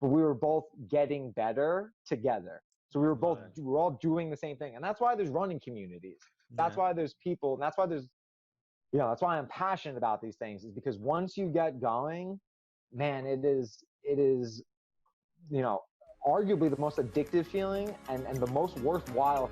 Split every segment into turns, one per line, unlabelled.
but we were both getting better together. So we were all doing the same thing. And that's why there's running communities. That's why there's people, and that's why that's why I'm passionate about these things, is because once you get going, man, it is, arguably the most addictive feeling and the most worthwhile.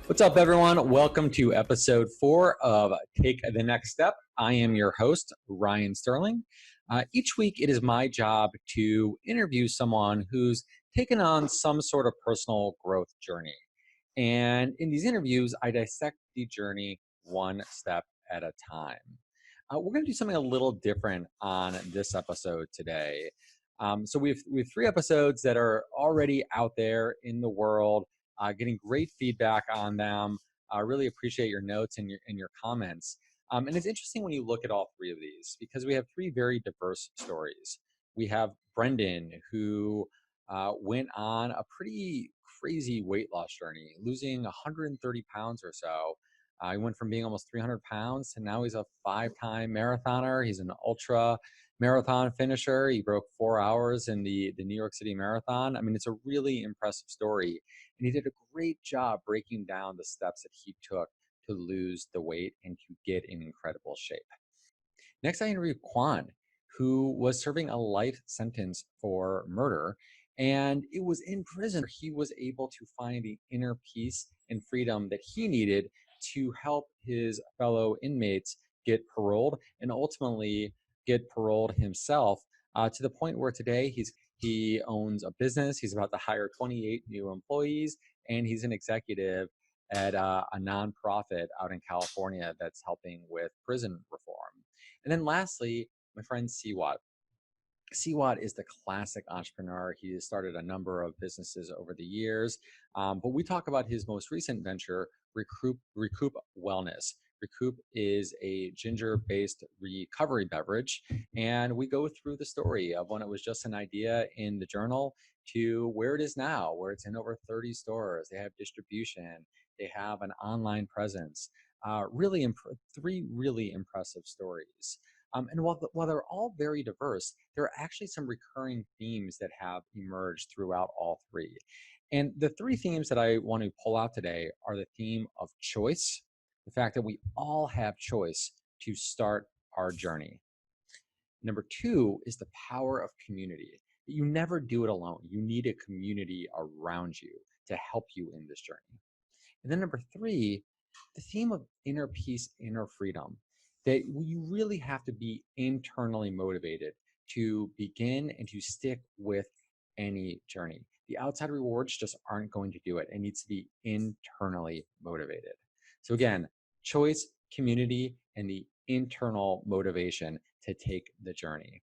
What's up, everyone? Welcome to episode 4 of Take the Next Step. I am your host, Ryan Sterling. Each week, it is my job to interview someone who's taken on some sort of personal growth journey. And in these interviews, I dissect the journey one step at a time. We're going to do something a little different on this episode today. So we have 3 episodes that are already out there in the world. Getting great feedback on them. I really appreciate your notes and your comments. And it's interesting when you look at all 3 of these, because we have 3 very diverse stories. We have Brendan, who went on a pretty crazy weight loss journey, losing 130 pounds or so. He went from being almost 300 pounds to now he's a 5-time marathoner. He's an ultra marathon finisher. He broke 4 hours in the New York City Marathon. I mean, it's a really impressive story. And he did a great job breaking down the steps that he took to lose the weight and to get in incredible shape. Next, I interviewed Quan, who was serving a life sentence for murder. And it was in prison he was able to find the inner peace and freedom that he needed to help his fellow inmates get paroled and ultimately get paroled himself, to the point where today he owns a business. He's about to hire 28 new employees, and he's an executive at a nonprofit out in California that's helping with prison reform. And then lastly, my friend Siwat. Siwat is the classic entrepreneur. He has started a number of businesses over the years, but we talk about his most recent venture, Recoup Wellness. Recoup is a ginger-based recovery beverage, and we go through the story of when it was just an idea in the journal to where it is now, where it's in over 30 stores. They have distribution. They have an online presence. 3 really impressive stories. And while they're all very diverse, there are actually some recurring themes that have emerged throughout all 3. And the 3 themes that I want to pull out today are the theme of choice, the fact that we all have choice to start our journey. Number 2 is the power of community. You never do it alone. You need a community around you to help you in this journey. And then number 3, the theme of inner peace, inner freedom, that you really have to be internally motivated to begin and to stick with any journey. The outside rewards just aren't going to do it. It needs to be internally motivated. So again, choice, community, and the internal motivation to take the journey.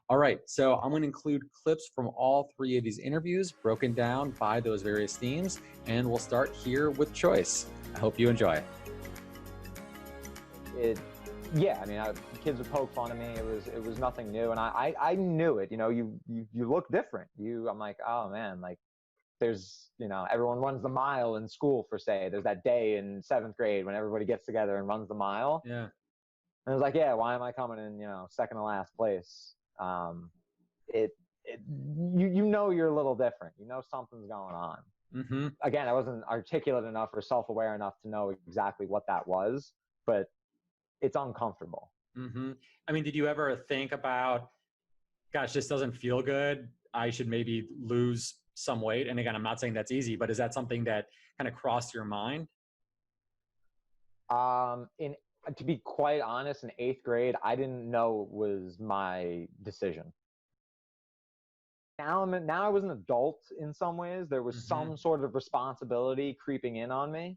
All right, so I'm going to include clips from all 3 of these interviews broken down by those various themes, and we'll start here with choice. I hope you enjoy it.
Yeah, I mean, kids would poke fun at me. It was nothing new, and I knew it. You look different. I'm like, oh man, like there's, everyone runs the mile in school, for say. There's that day in 7th grade when everybody gets together and runs the mile.
Yeah.
And I was like, yeah, why am I coming in, second to last place? You're a little different. Something's going on.
Mm-hmm.
Again, I wasn't articulate enough or self-aware enough to know exactly what that was, but it's uncomfortable.
Mm-hmm. I mean, did you ever think about, gosh, this doesn't feel good, I should maybe lose some weight? And again, I'm not saying that's easy, but is that something that kind of crossed your mind?
To be quite honest, in 8th grade, I didn't know it was my decision. Now I was an adult in some ways. There was some sort of responsibility creeping in on me.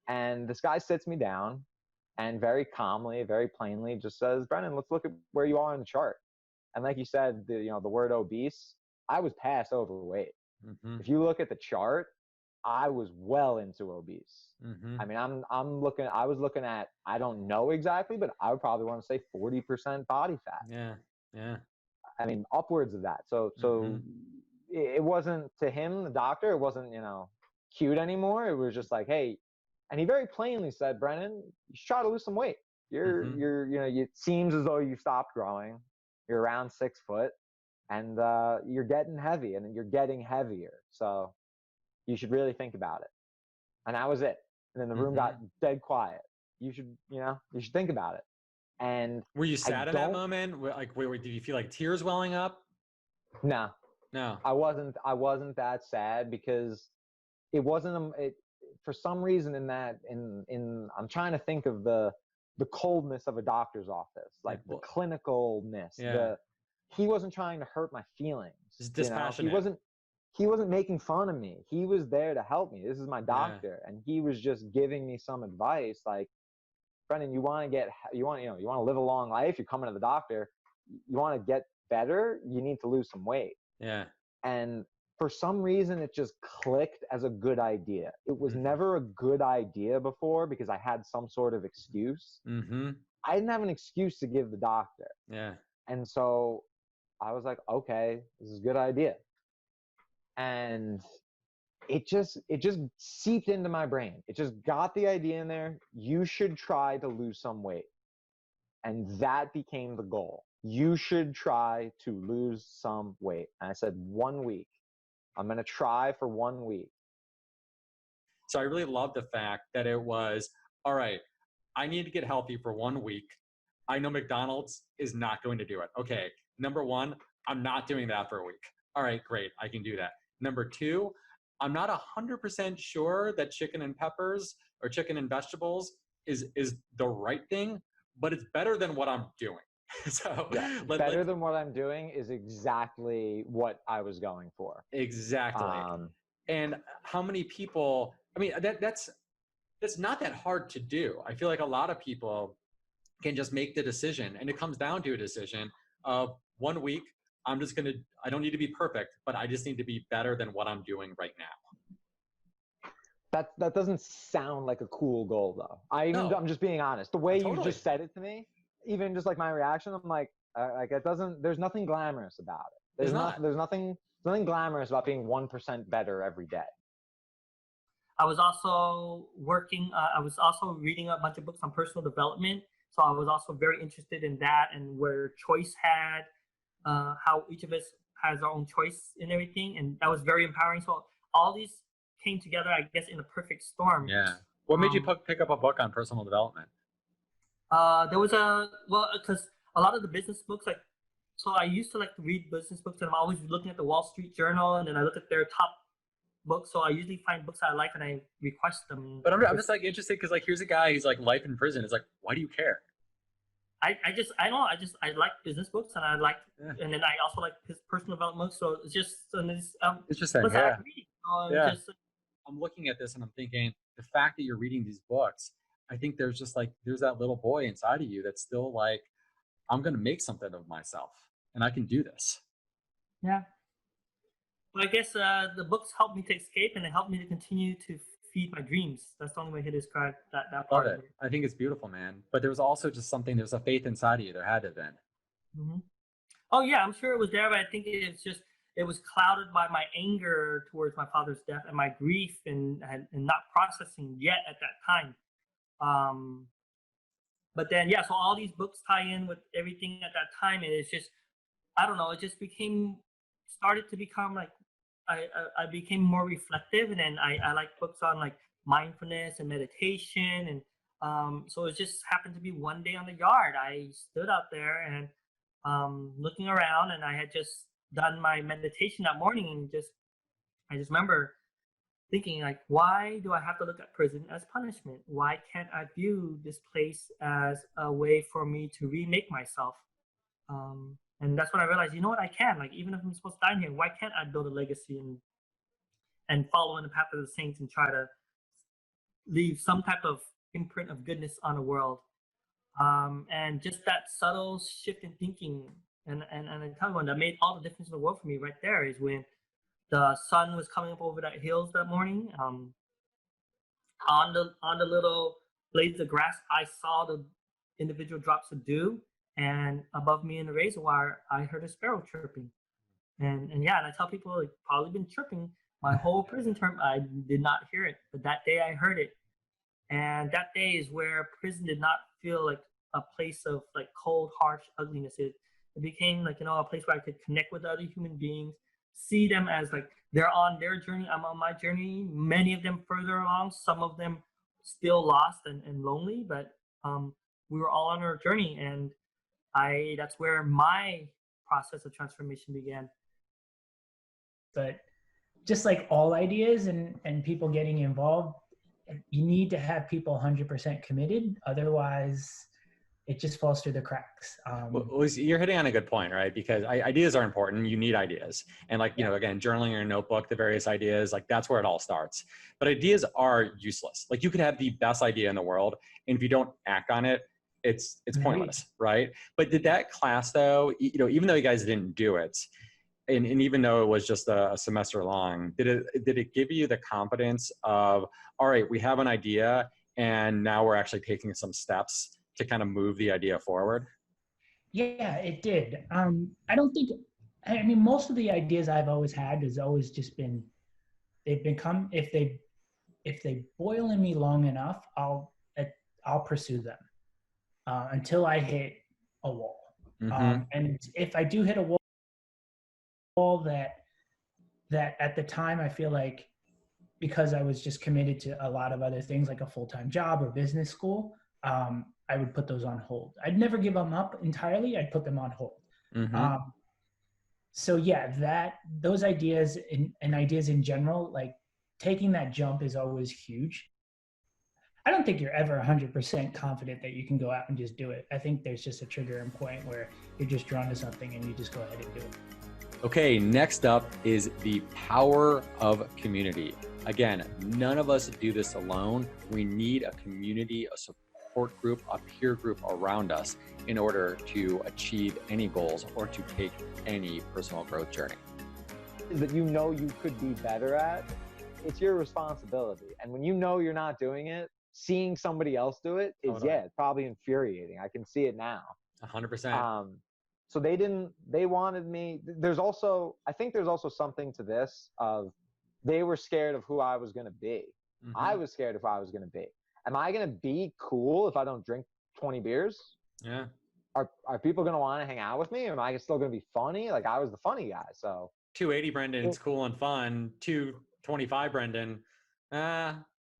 And this guy sits me down and very calmly, very plainly just says, Brendan, let's look at where you are on the chart. And like you said, the word obese, I was past overweight. If you look at the chart, I was well into obese. I mean, I was looking at, I don't know exactly, but I would probably want to say 40% body fat.
Yeah.
I mean, upwards of that. So it wasn't, to him, the doctor, it wasn't, cute anymore. It was just like, hey, And he very plainly said, Brennan, you should try to lose some weight. It seems as though you stopped growing. You're around 6 foot, and you're getting heavy, and you're getting heavier. So you should really think about it. And that was it. And then the room got dead quiet. You should think about it. And
were you sad in that moment? Like, did you feel like tears welling up?
No, I wasn't that sad, because it wasn't for some reason I'm trying to think of the coldness of a doctor's office, like the clinicalness.
Yeah.
He wasn't trying to hurt my feelings.
Just dispassionate.
He wasn't making fun of me. He was there to help me. This is my doctor, and he was just giving me some advice, like, Brendan, you want to live a long life. You're coming to the doctor. You want to get better. You need to lose some weight.
Yeah. And
for some reason, it just clicked as a good idea. It was never a good idea before, because I had some sort of excuse. I didn't have an excuse to give the doctor.
Yeah.
And so I was like, okay, this is a good idea. And it just seeped into my brain. It just got the idea in there. You should try to lose some weight. And that became the goal. You should try to lose some weight. And I said, 1 week. I'm going to try for 1 week.
So I really love the fact that it was, all right, I need to get healthy for 1 week. I know McDonald's is not going to do it. Okay, number one, I'm not doing that for a week. All right, great, I can do that. Number two, I'm not 100% sure that chicken and peppers or chicken and vegetables is the right thing, but it's better than what I'm doing. So
better than what I'm doing is exactly what I was going for.
Exactly. And how many people, I mean, that's not that hard to do. I feel like a lot of people can just make the decision, and it comes down to a decision of 1 week. I don't need to be perfect, but I just need to be better than what I'm doing right now.
That doesn't sound like a cool goal, though. I'm just being honest. The way you just said it to me, even just like my reaction, I'm like it doesn't. There's nothing glamorous about it. There's nothing glamorous about being 1% better every day.
I was also I was also reading a bunch of books on personal development. So I was also very interested in that, and where choice had, how each of us has our own choice in everything. And that was very empowering. So all these came together, I guess, in a perfect storm.
Yeah. What made you pick up a book on personal development?
There was because a lot of the business books, so I used to like to read business books, and I'm always looking at the Wall Street Journal, and then I look at their top books. So I usually find books I like and I request them.
But I'm just like interested, because like here's a guy who's like life in prison. It's like, why do you care?
I like business books, and and then I also like his personal development books. So it's just
interesting. Yeah. I'm looking at this and I'm thinking, the fact that you're reading these books, I think there's that little boy inside of you that's still like, I'm going to make something of myself, and I can do this.
Yeah. Well, I guess the books helped me to escape, and it helped me to continue to feed my dreams. That's the only way to describe that part.
Love it. I think it's beautiful, man. But there was also just there's a faith inside of you. There had to have been.
Mm-hmm. Oh yeah, I'm sure it was there, but I think it was clouded by my anger towards my father's death and my grief and not processing yet at that time. But then, so all these books tie in with everything at that time, and it's just, I don't know, it just started to become like, I became more reflective, and then I like books on like mindfulness and meditation, and so it just happened to be one day on the yard. I stood out there and looking around, and I had just done my meditation that morning, and I just remember thinking, like, why do I have to look at prison as punishment? Why can't I view this place as a way for me to remake myself? And that's when I realized, you know what, I can. Like, even if I'm supposed to die in here, why can't I build a legacy and follow in the path of the saints and try to leave some type of imprint of goodness on the world? And just that subtle shift in thinking, and I tell you, that made all the difference in the world for me right there is when the sun was coming up over that hills that morning. On the little blades of grass, I saw the individual drops of dew, and above me in the razor wire, I heard a sparrow chirping. And I tell people, it's probably been chirping my whole prison term. I did not hear it, but that day I heard it, And that day is where prison did not feel like a place of like cold, harsh ugliness. It became like, a place where I could connect with other human beings, see them as like they're on their journey, I'm on my journey. Many of them further along, some of them still lost and lonely, but we were all on our journey. And that's where my process of transformation began.
But just like all ideas and people getting involved, you need to have people 100% committed. Otherwise, it just falls through the cracks.
Well, you're hitting on a good point, right? Because ideas are important. You need ideas. And like, again, journaling in your notebook, the various ideas, like that's where it all starts. But ideas are useless. Like you could have the best idea in the world, and if you don't act on it, it's pointless, right? But did that class though, even though you guys didn't do it, and even though it was just a semester long, did it give you the confidence of, all right, we have an idea and now we're actually taking some steps to kind of move the idea forward?
Yeah, it did. I don't think, most of the ideas I've always had has always just been, they've become, if they boil in me long enough, I'll pursue them until I hit a wall.
Mm-hmm.
And if I do hit a wall that at the time I feel like, because I was just committed to a lot of other things like a full-time job or business school, I would put those on hold. I'd never give them up entirely. I'd put them on hold.
Mm-hmm.
So yeah, those ideas and ideas in general, like taking that jump is always huge. I don't think you're ever 100% confident that you can go out and just do it. I think there's just a triggering point where you're just drawn to something and you just go ahead and do it.
Okay, next up is the power of community. Again, none of us do this alone. We need a community, a support group, a peer group around us in order to achieve any goals or to take any personal growth journey.
That you could be better at, it's your responsibility. And when you're not doing it, seeing somebody else do it is, it's probably infuriating. I can see it now.
100%.
So they wanted me, I think there's also something to this of, they were scared of who I was going to be. Mm-hmm. I was scared of who I was going to be. Am I going to be cool if I don't drink 20 beers?
Yeah.
Are people going to want to hang out with me? Am I still going to be funny? Like I was the funny guy. So
280 Brendan's cool and fun. 225 Brendan, I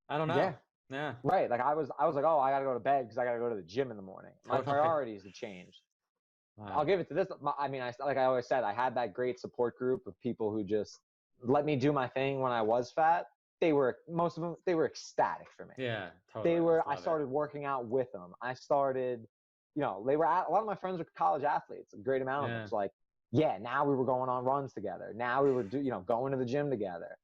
don't know. Yeah.
Right. Like I was like, oh, I got to go to bed because I got to go to the gym in the morning. My priorities have changed. Wow. I'll give it to this. Like I always said, I had that great support group of people who just let me do my thing when I was fat. Most of them, they were ecstatic for me.
Yeah, totally.
I started working out with them. I started, a lot of my friends were college athletes, a great amount of them. It's like, now we were going on runs together. Now we were, going to the gym together.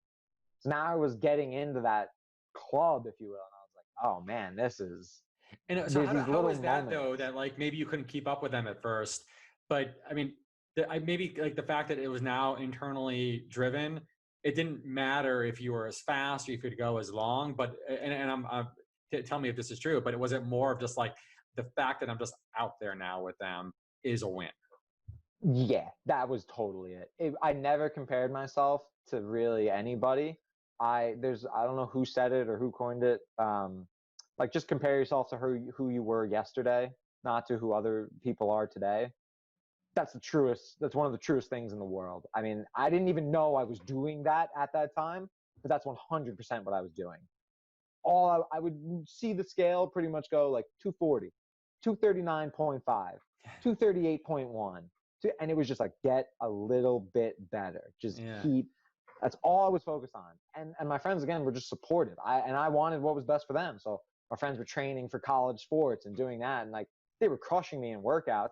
So now I was getting into that club, if you will. And I was like, oh man, this is.
And so how is that though, that like maybe you couldn't keep up with them at first, but I mean, maybe like the fact that it was now internally driven, it didn't matter if you were as fast or if you could go as long, but, and I'm, tell me if this is true, but was it more of just like the fact that I'm just out there now with them is a win?
Yeah, that was totally it. I never compared myself to really anybody. I don't know who said it or who coined it. Like just compare yourself to who you were yesterday, not to who other people are today. That's one of the truest things in the world. I mean, I didn't even know I was doing that at that time, but that's 100% what I was doing. I would see the scale pretty much go like 240, 239.5, 238.1, and it was just like, get a little bit better. Just keep, that's all I was focused on. And my friends, again, were just supportive. I wanted what was best for them. So my friends were training for college sports and doing that. And like, they were crushing me in workouts,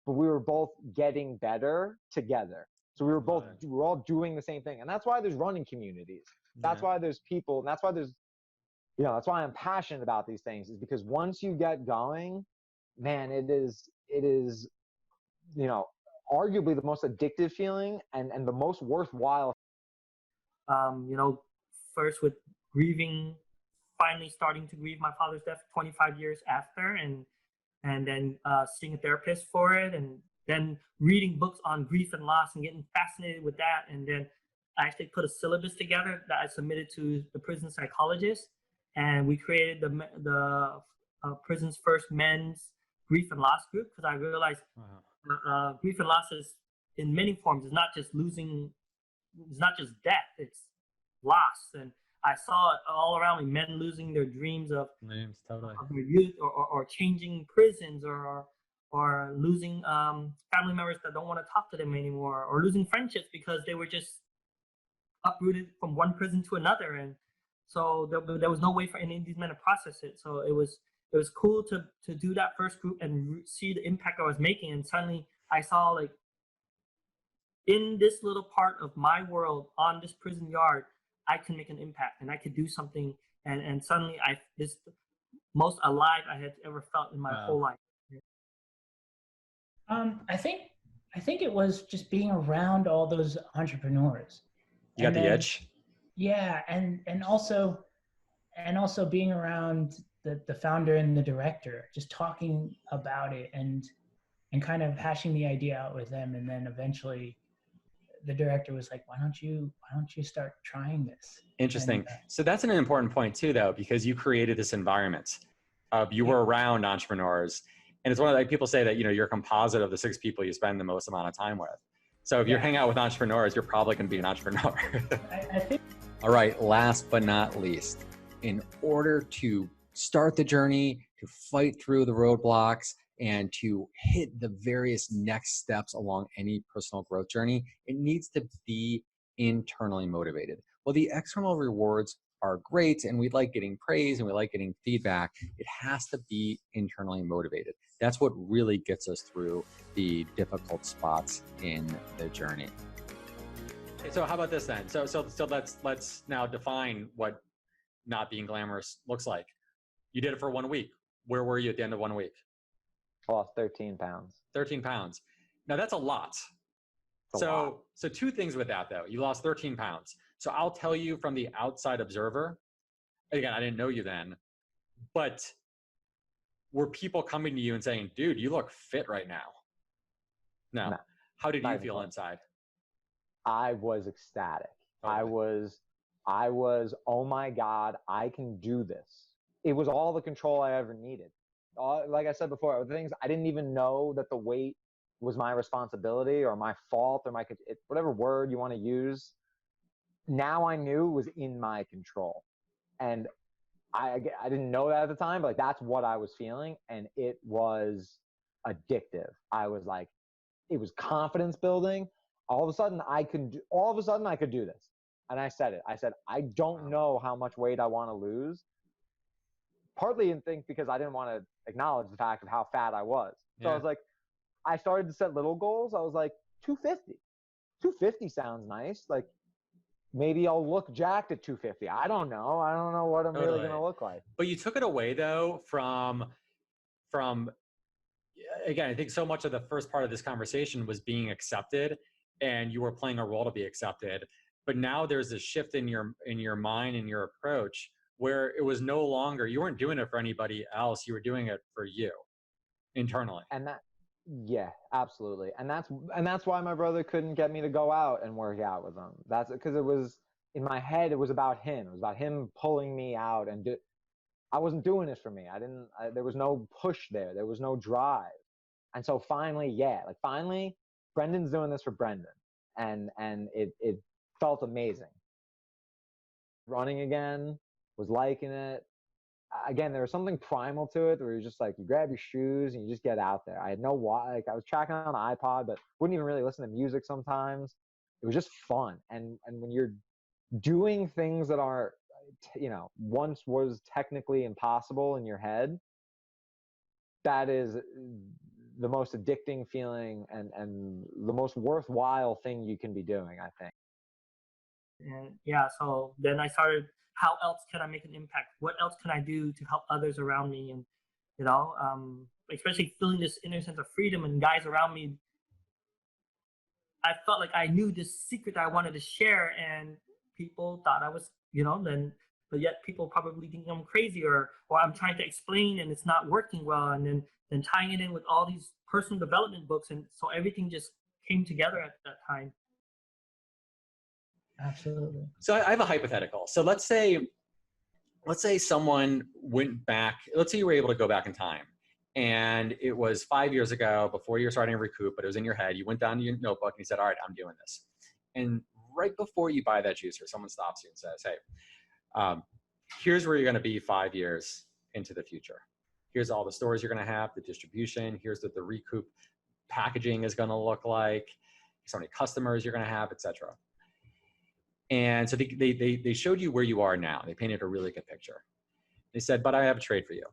but we were both getting better together. So we were all doing the same thing. And that's why there's running communities. That's why there's people. And that's why that's why I'm passionate about these things, is because once you get going, man, it is, arguably the most addictive feeling and the most worthwhile.
First with grieving, finally starting to grieve my father's death 25 years after, and then seeing a therapist for it, and then reading books on grief and loss and getting fascinated with that. And then I actually put a syllabus together that I submitted to the prison psychologist. and we created the prison's first men's grief and loss group, because I realized grief and loss is in many forms. It's not just losing, it's not just death, it's loss. And I saw it all around me, men losing their dreams of their youth, or changing prisons, or losing family members that don't want to talk to them anymore, or losing friendships because they were just uprooted from one prison to another. And so there was no way for any of these men to process it. So it was cool to do that first group and see the impact I was making. And suddenly I saw, like, in this little part of my world, on this prison yard, I can make an impact and I could do something. And suddenly this most alive I had ever felt in my whole life.
I think it was just being around all those entrepreneurs.
You got the edge.
Yeah, and also being around the founder and the director, just talking about it and kind of hashing the idea out with them, and then eventually the director was like, why don't you start trying this?
Interesting.
And,
so that's an important point too, though, because you created this environment. You were around entrepreneurs, and it's one of, like, people say that, you know, you're a composite of the 6 people you spend the most amount of time with. So if you hang out with entrepreneurs, you're probably going to be an entrepreneur.
I think.
All right. Last but not least, in order to start the journey, to fight through the roadblocks, and to hit the various next steps along any personal growth journey, it needs to be internally motivated. Well, the external rewards are great, and we like getting praise and we like getting feedback. It has to be internally motivated. That's what really gets us through the difficult spots in the journey. So how about this then? So let's now define what not being glamorous looks like. You did it for 1 week. Where were you at the end of 1 week?
I lost 13 pounds.
13 pounds. Now that's a lot. So 2 things with that, though. You lost 13 pounds. So I'll tell you from the outside observer, again, I didn't know you then, but were people coming to you and saying, dude, you look fit right now? No. How did you feel inside?
I was ecstatic.
Okay.
I was, oh my God, I can do this. It was all the control I ever needed. Like I said before, the things I didn't even know that the weight was my responsibility or my fault or whatever word you want to use. Now I knew it was in my control. And I didn't know that at the time, but like, that's what I was feeling. And it was addictive. I was like, it was confidence building. All of a sudden I could do this. And I said it. I said, I don't know how much weight I want to lose. Partly in think because I didn't want to acknowledge the fact of how fat I was. So I was like, I started to set little goals. I was like, 250. 250 sounds nice. Like, maybe I'll look jacked at 250. I don't know. I don't know what I'm really going to look like.
But you took it away, though, from again, I think so much of the first part of this conversation was being accepted, and you were playing a role to be accepted. But now there's a shift in your mind and your approach, where it was no longer, you weren't doing it for anybody else. You were doing it for you internally.
And yeah, absolutely. And that's why my brother couldn't get me to go out and work out with him. That's because it was in my head. It was about him. It was about him pulling me out, and I wasn't doing this for me. There was no push there. There was no drive. And so finally, Brendan's doing this for Brendan. And it felt amazing. Running again, was liking it. Again, there was something primal to it where you're just like, you grab your shoes and you just get out there. I had no why. Like, I was tracking on the iPod, but wouldn't even really listen to music sometimes. It was just fun. And when you're doing things that are, once was technically impossible in your head, that is the most addicting feeling and the most worthwhile thing you can be doing, I think.
And so then I started, how else can I make an impact? What else can I do to help others around me? And, especially feeling this inner sense of freedom and guys around me, I felt like I knew this secret that I wanted to share, and people thought I was, but yet people probably think I'm crazy or I'm trying to explain and it's not working well. And then tying it in with all these personal development books. And so everything just came together at that time.
Absolutely.
So I have a hypothetical. So let's say let's say someone went back, let's say you were able to go back in time, and it was 5 years ago before you were starting to recoup, but it was in your head. You went down to your notebook and you said, all right, I'm doing this. And right before you buy that juicer, someone stops you and says, hey, here's where you're going to be 5 years into the future. Here's all the stores you're going to have, the distribution. Here's what the recoup packaging is going to look like. Here's how many customers you're going to have, et cetera. And so they showed you where you are now. They painted a really good picture. They said, but I have a trade for you.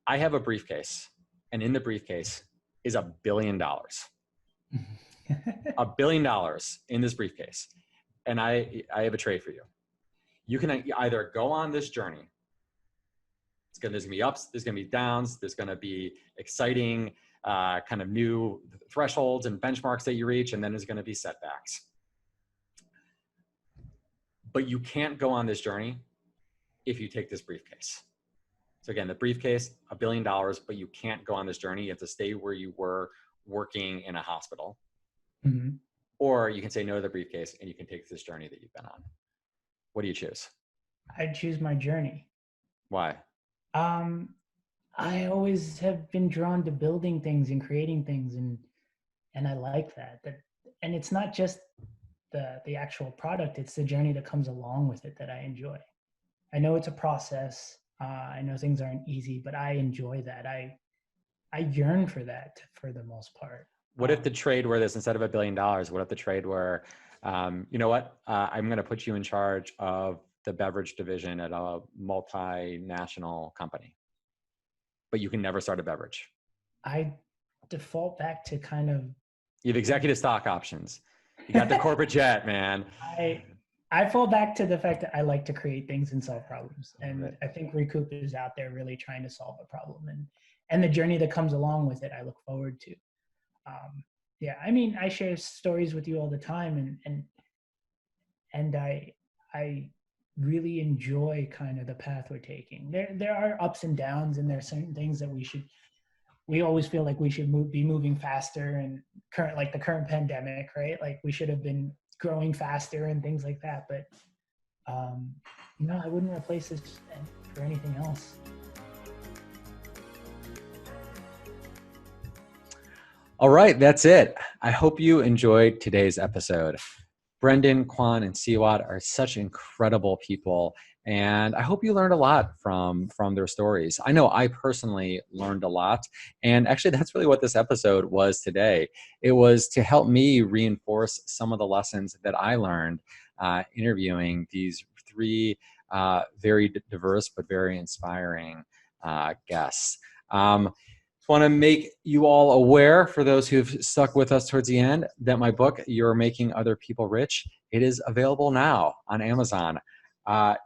I have a briefcase, and in the briefcase is $1 billion. $1 billion in this briefcase. And I have a trade for you. You can either go on this journey. There's going to be ups, there's going to be downs, there's going to be exciting kind of new thresholds and benchmarks that you reach, and then there's going to be setbacks. But you can't go on this journey if you take this briefcase. So again, the briefcase, $1 billion, but you can't go on this journey. You have to stay where you were working in a hospital. Mm-hmm. Or you can say no to the briefcase and you can take this journey that you've been on. What do you choose?
I'd choose my journey.
Why?
I always have been drawn to building things and creating things, and I like that. And it's not just the actual product, it's the journey that comes along with it that I enjoy. I know it's a process. I know things aren't easy, but I enjoy that. I yearn for that for the most part.
What if the trade were this, instead of $1 billion, what if the trade were, you know what, I'm going to put you in charge of the beverage division at a multinational company, but you can never start a beverage?
I default back to kind of...
You have executive stock options. You got the corporate jet, man.
I fall back to the fact that I like to create things and solve problems. And right. I think Recoup is out there really trying to solve a problem, and the journey that comes along with it, I look forward to. Yeah, I mean, I share stories with you all the time, and I really enjoy kind of the path we're taking. There are ups and downs, and there are certain things that we always feel like we should be moving faster, and like the current pandemic, right? Like we should have been growing faster and things like that. But no, I wouldn't replace this for anything else.
All right, that's it. I hope you enjoyed today's episode. Brendan, Quan, and Siwat are such incredible people, and I hope you learned a lot from their stories. I know I personally learned a lot, and actually that's really what this episode was today. It was to help me reinforce some of the lessons that I learned interviewing these three very diverse but very inspiring guests. Want to make you all aware, for those who've stuck with us towards the end, that my book, You're Making Other People Rich, it is available now on Amazon.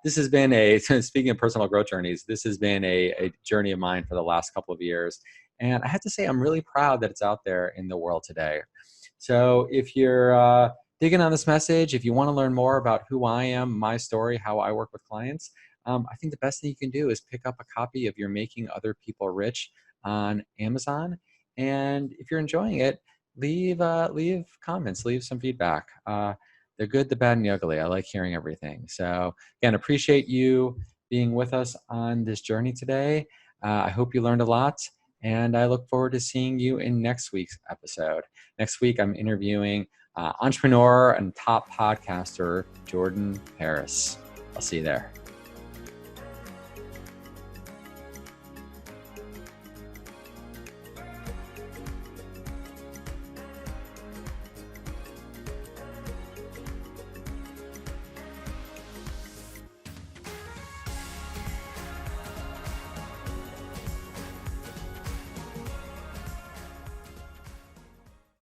This has been speaking of personal growth journeys, this has been a journey of mine for the last couple of years. And I have to say, I'm really proud that it's out there in the world today. So if you're digging on this message, if you want to learn more about who I am, my story, how I work with clients, I think the best thing you can do is pick up a copy of You're Making Other People Rich on Amazon. And if you're enjoying it, leave comments, leave some feedback. They're good, the bad, and the ugly. I like hearing everything. So again, appreciate you being with us on this journey today. I hope you learned a lot, and I look forward to seeing you in next week's episode. Next week, I'm interviewing entrepreneur and top podcaster, Jordan Harris. I'll see you there.